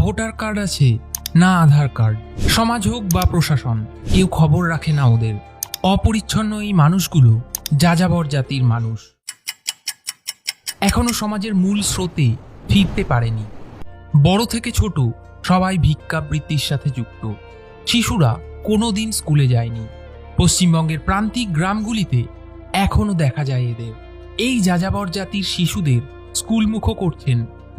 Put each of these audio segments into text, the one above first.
Voter card আছে, না আধার card. সমাজ হোক বা প্রশাসন, কেউ খবর রাখে না ওদের। অপরিচ্ছন্ন এই মানুষগুলো যাযাবর জাতির মানুষ, এখনো সমাজের মূল স্রোতে ফিরতে পারেনি। বড় থেকে ছোট সবাই ভিক্ষাবৃত্তির সাথে যুক্ত। শিশুরা কোনোদিন স্কুলে যায়নি। পশ্চিমবঙ্গের প্রান্তিক গ্রামগুলিতে এখনো দেখা যায় এদের। এই যাযাবর জাতির শিশুদের স্কুলমুখো করছেন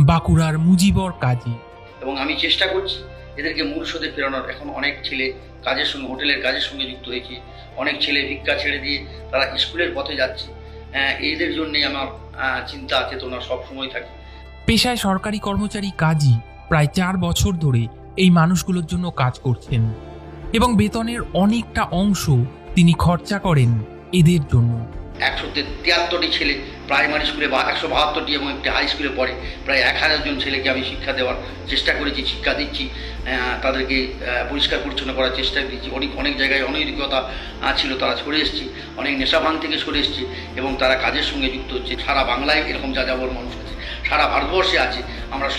বাঁকুড়ার মুজিবর কাজী। এবং আমি চেষ্টা করছি এদেরকে মূল স্রোতে ফেরানোর। এখন অনেক ছেলে কাজের সঙ্গে, হোটেলের কাজের সঙ্গে যুক্ত হয়েছে। অনেক ছেলে ভিক্ষা ছেড়ে দিয়ে তারা স্কুলের পথে যাচ্ছে। এদের জন্যই আমার চিন্তা চেতনা সবসময় থাকে। পেশায় সরকারি কর্মচারী কাজী প্রায় 4 বছর ধরে এই মানুষগুলোর জন্য কাজ করছেন এবং বেতনের অনেকটা অংশ তিনি খরচা করেন এদের জন্য। 173টি ছেলে প্রাইমারি স্কুলে বা 172টি এবং একটি হাই স্কুলে পড়ে। প্রায় 1000 জন ছেলেকে আমি শিক্ষা দেওয়ার চেষ্টা করেছি, শিক্ষা দিচ্ছি। তাদেরকে পরিষ্কার পরিচ্ছন্ন করার চেষ্টা দিচ্ছি। অনেক জায়গায় অনৈতিকতা ছিল, তারা সরে এসছে। অনেক নেশাভান থেকে সরে এসছে এবং তারা কাজের সঙ্গে যুক্ত হচ্ছে। সারা বাংলায় এরকম যাযাবর মানুষ আছে, সারা ভারতবর্ষে আছে। আমরা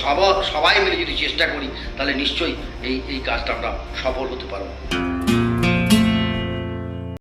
সবাই মিলে যদি চেষ্টা করি তাহলে নিশ্চয়ই এই কাজটা আমরা সফল হতে পারবো।